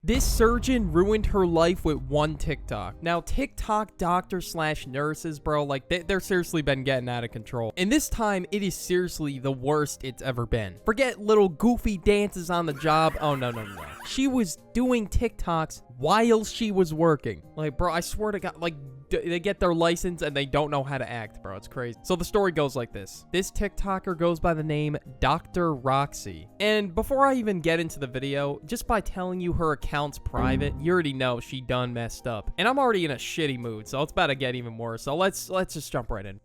This surgeon ruined her life with one TikTok. Now, TikTok doctors slash nurses, bro, like, they're seriously been getting out of control. And this time, it is seriously the worst it's ever been. Forget little goofy dances on the job. Oh, no. She was doing TikToks while she was working. Like, bro, I swear to God, like, they get their license and they don't know how to act, bro. It's crazy. So the story goes like this. This TikToker goes by the name Dr. Roxy. And before I even get into the video, just by telling you her account's private, you already know she done messed up. And I'm already in a shitty mood, so it's about to get even worse. So let's just jump right in.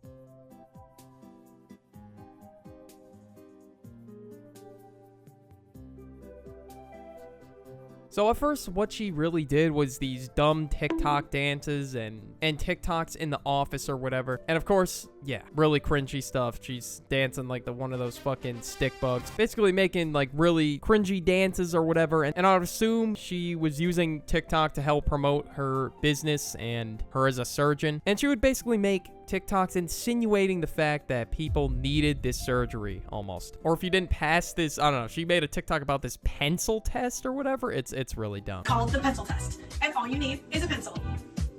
So at first, what she really did was these dumb TikTok dances and TikToks in the office or whatever. And of course, yeah, really cringy stuff. She's dancing like one of those fucking stick bugs. Basically making like really cringy dances or whatever. And I would assume she was using TikTok to help promote her business and her as a surgeon. And she would basically make TikToks insinuating the fact that people needed this surgery almost. Or if you didn't pass this, I don't know, she made a TikTok about this pencil test or whatever. It's really dumb. Called the pencil test. And all you need is a pencil.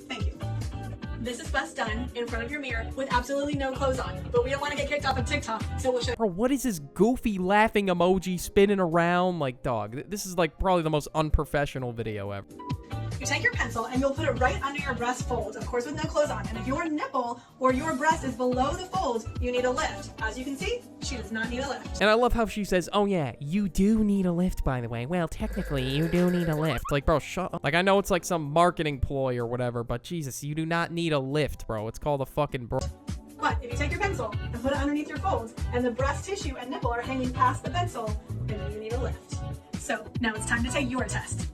Thank you. This is best done in front of your mirror with absolutely no clothes on. But we don't want to get kicked off of TikTok, so we'll show. Bro, what is this goofy laughing emoji spinning around? Like, dog, this is like probably the most unprofessional video ever. You take your pencil and you'll put it right under your breast fold, of course with no clothes on. And if your nipple or your breast is below the fold, you need a lift. As you can see, she does not need a lift. And I love how she says, oh yeah, you do need a lift, by the way. Well, technically, you do need a lift. Like, bro, shut up. Like, I know it's like some marketing ploy or whatever, but Jesus, you do not need a lift, bro. It's called a fucking bro. But if you take your pencil and put it underneath your folds, and the breast tissue and nipple are hanging past the pencil, then you need a lift. So, now it's time to take your test.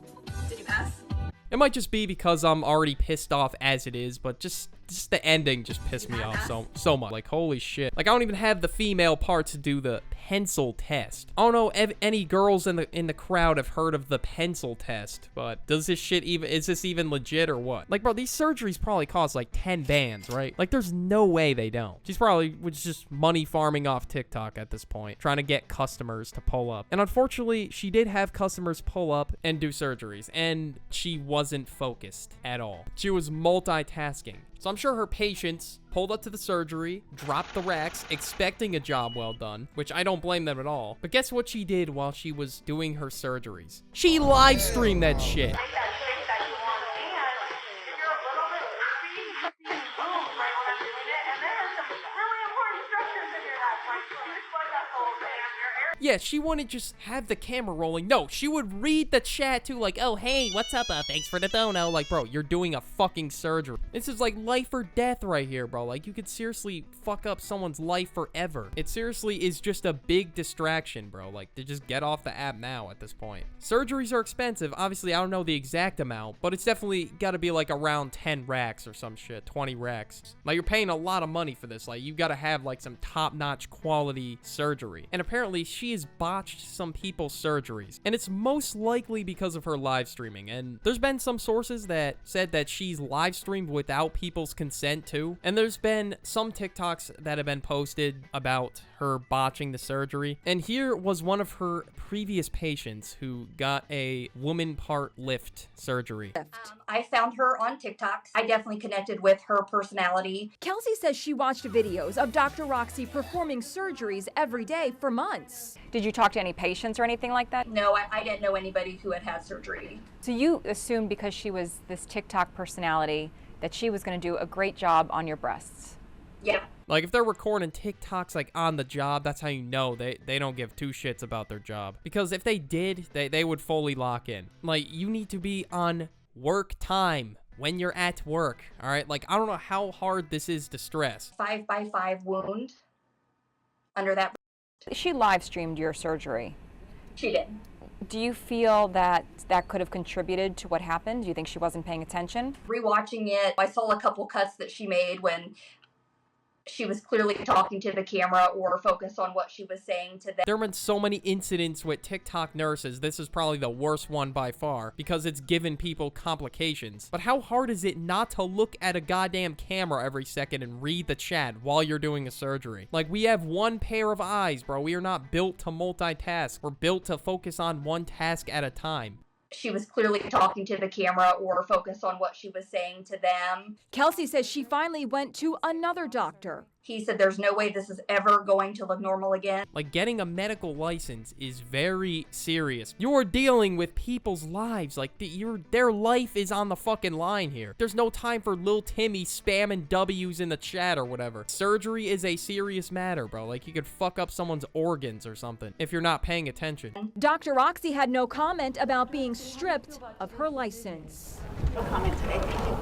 Did you pass? It might just be because I'm already pissed off as it is, but just the ending just pissed me off so much. Like, holy shit. Like, I don't even have the female part to do the pencil test. I don't know if any girls in the crowd have heard of the pencil test, but is this even legit or what? Like, bro, these surgeries probably cost like 10 bands, right? Like, there's no way they don't. She's probably was just money farming off TikTok at this point, trying to get customers to pull up. And unfortunately, she did have customers pull up and do surgeries, and she wasn't focused at all. She was multitasking. So I'm sure her patients pulled up to the surgery, dropped the racks, expecting a job well done, which I don't blame them at all. But guess what she did while she was doing her surgeries? She live streamed that shit. Yeah, she wouldn't just have the camera rolling. No, she would read the chat too, like, oh, hey, what's up? Thanks for the dono. Like, bro, you're doing a fucking surgery. This is like life or death right here, bro. Like, you could seriously fuck up someone's life forever. It seriously is just a big distraction, bro. Like, to just get off the app now at this point. Surgeries are expensive. Obviously, I don't know the exact amount, but it's definitely got to be like around 10 racks or some shit, 20 racks. Like, you're paying a lot of money for this. Like, you got to have like some top-notch quality surgery. And apparently, she has botched some people's surgeries, and it's most likely because of her live streaming. And there's been some sources that said that she's live streamed without people's consent too, and there's been some TikToks that have been posted about her botching the surgery. And here was one of her previous patients who got a woman part lift surgery. I found her on TikTok. I definitely connected with her personality. Kelsey says she watched videos of Dr. Roxy performing surgeries every day for months. Did you talk to any patients or anything like that? No, I didn't know anybody who had had surgery. So you assumed because she was this TikTok personality that she was going to do a great job on your breasts? Yeah. Like, if they're recording TikToks, like, on the job, that's how you know they don't give two shits about their job. Because if they did, they would fully lock in. Like, you need to be on work time when you're at work, all right? Like, I don't know how hard this is to stress. 5x5 wound under that. She live streamed your surgery. She did. Do you feel that that could have contributed to what happened? Do you think she wasn't paying attention? Rewatching it, I saw a couple cuts that she made when she was clearly talking to the camera or focused on what she was saying to them. There have been so many incidents with TikTok nurses. This is probably the worst one by far because it's given people complications. But how hard is it not to look at a goddamn camera every second and read the chat while you're doing a surgery? Like, we have one pair of eyes, bro. We are not built to multitask. We're built to focus on one task at a time. she was clearly talking to the camera or focused on what she was saying to them. Kelsey says she finally went to another doctor. He said there's no way this is ever going to look normal again. Like, getting a medical license is very serious. You're dealing with people's lives. Like, their life is on the fucking line here. There's no time for Lil Timmy spamming W's in the chat or whatever. Surgery is a serious matter, bro. Like, you could fuck up someone's organs or something if you're not paying attention. Dr. Roxy had no comment about being stripped of her license. No comment today, thank you.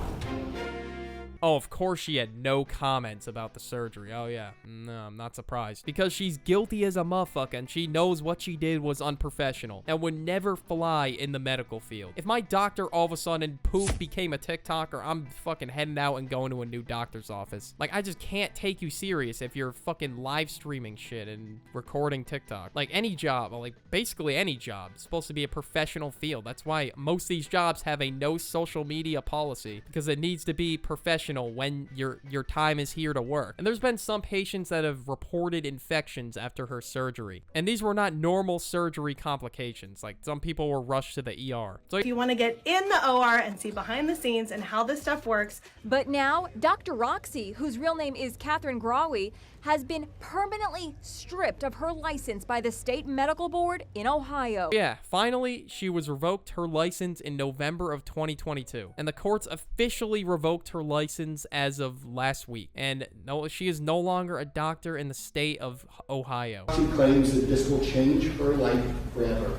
Oh, of course she had no comments about the surgery. Oh, yeah. No, I'm not surprised. Because she's guilty as a motherfucker, and she knows what she did was unprofessional and would never fly in the medical field. If my doctor all of a sudden, poof, became a TikToker, I'm fucking heading out and going to a new doctor's office. Like, I just can't take you serious if you're fucking live streaming shit and recording TikTok. Like, any job, like, basically any job, is supposed to be a professional field. That's why most of these jobs have a no social media policy, because it needs to be professional when your time is here to work. And there's been some patients that have reported infections after her surgery, and these were not normal surgery complications. Like, some people were rushed to the ER. So If you want to get in the OR and see behind the scenes and how this stuff works, But now, Dr. Roxy, whose real name is Catherine Grawy, has been permanently stripped of her license by the state medical board in Ohio. yeah, finally, she was revoked her license in November of 2022, and the courts officially revoked her license as of last week. And no, she is no longer a doctor in the state of Ohio. She claims that this will change her life forever.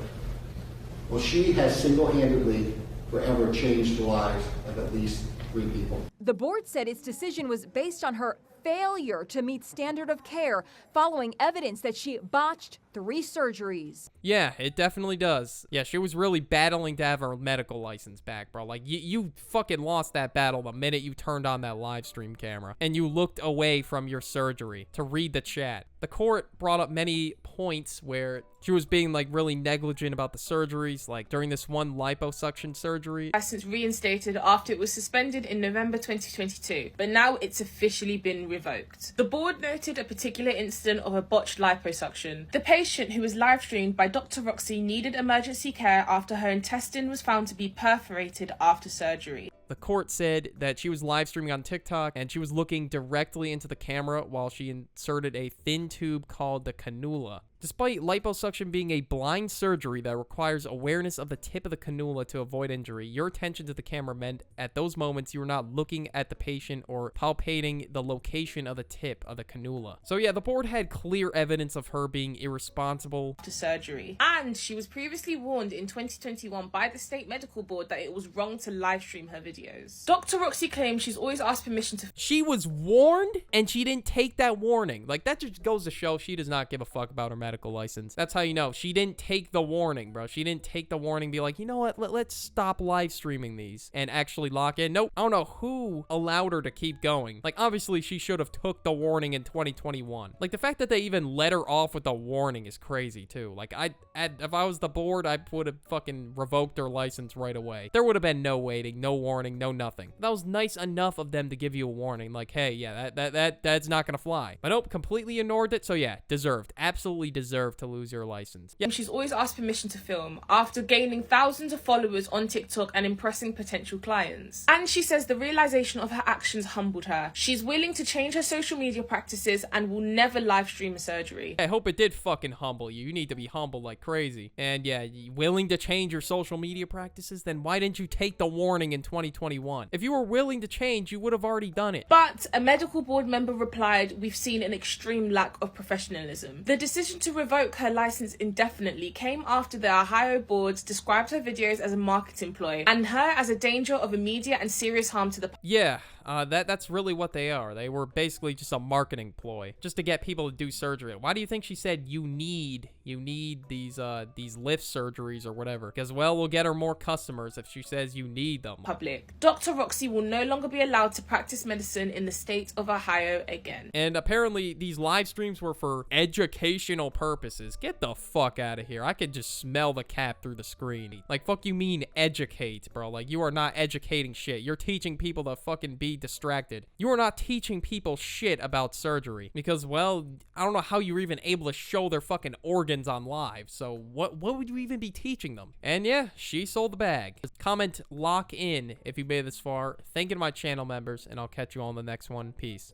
Well, she has single-handedly forever changed the lives of at least 3 people. The board said its decision was based on her failure to meet standard of care following evidence that she botched 3 surgeries. Yeah, it definitely does. Yeah, she was really battling to have her medical license back, bro. Like, you fucking lost that battle the minute you turned on that live stream camera and you looked away from your surgery to read the chat. The court brought up many points where she was being, like, really negligent about the surgeries, like during this one liposuction surgery. License reinstated after it was suspended in November 2022, but now it's officially been revoked. The board noted a particular incident of a botched liposuction. The patient, who was live streamed by Dr. Roxy, needed emergency care after her intestine was found to be perforated after surgery. The court said that she was live streaming on TikTok and she was looking directly into the camera while she inserted a thin tube called the cannula. Despite liposuction being a blind surgery that requires awareness of the tip of the cannula to avoid injury, your attention to the camera meant at those moments you were not looking at the patient or palpating the location of the tip of the cannula. So yeah, the board had clear evidence of her being irresponsible After surgery. And she was previously warned in 2021 by the state medical board that it was wrong to live stream her videos. Dr. Roxy claims she's always asked permission to She was warned and she didn't take that warning. Like, that just goes to show she does not give a fuck about her medical license. That's how you know. She didn't take the warning, bro. She didn't take the warning, be like, you know what, let's stop live streaming these and actually lock in. Nope. I don't know who allowed her to keep going. Like, obviously she should have took the warning in 2021. Like, the fact that they even let her off with the warning is crazy too. Like, if I was the board, I would have fucking revoked her license right away. There would have been no waiting, no warning, no nothing. That was nice enough of them to give you a warning, like, hey, yeah, that's not gonna fly. But nope, completely ignored it. So yeah, deserved, absolutely deserved to lose your license. Yeah. She's always asked permission to film after gaining thousands of followers on TikTok and impressing potential clients. And she says the realization of her actions humbled her. She's willing to change her social media practices and will never live stream a surgery. I hope it did fucking humble you. You need to be humble like crazy. And yeah, you willing to change your social media practices? Then why didn't you take the warning in 2021? If you were willing to change, you would have already done it. But a medical board member replied, "We've seen an extreme lack of professionalism." The decision to revoke her license indefinitely came after the Ohio boards described her videos as a marketing ploy and her as a danger of immediate and serious harm to the Yeah, that's really what they are. They were basically just a marketing ploy, just to get people to do surgery. Why do you think she said you need these lift surgeries or whatever? Because, well, we'll get her more customers if she says you need them. public. Dr. Roxy will no longer be allowed to practice medicine in the state of Ohio again. And apparently these live streams were for educational purposes. Get the fuck out of here. I could just smell the cap through the screen. Like, fuck you mean educate, bro. Like, you are not educating shit. You're teaching people to fucking be distracted. You are not teaching people shit about surgery because, well, I don't know how you're even able to show their fucking organs on live. So what would you even be teaching them? And yeah, she sold the bag. Comment lock in if you made it this far. Thank you to my channel members, and I'll catch you all in the next one. Peace.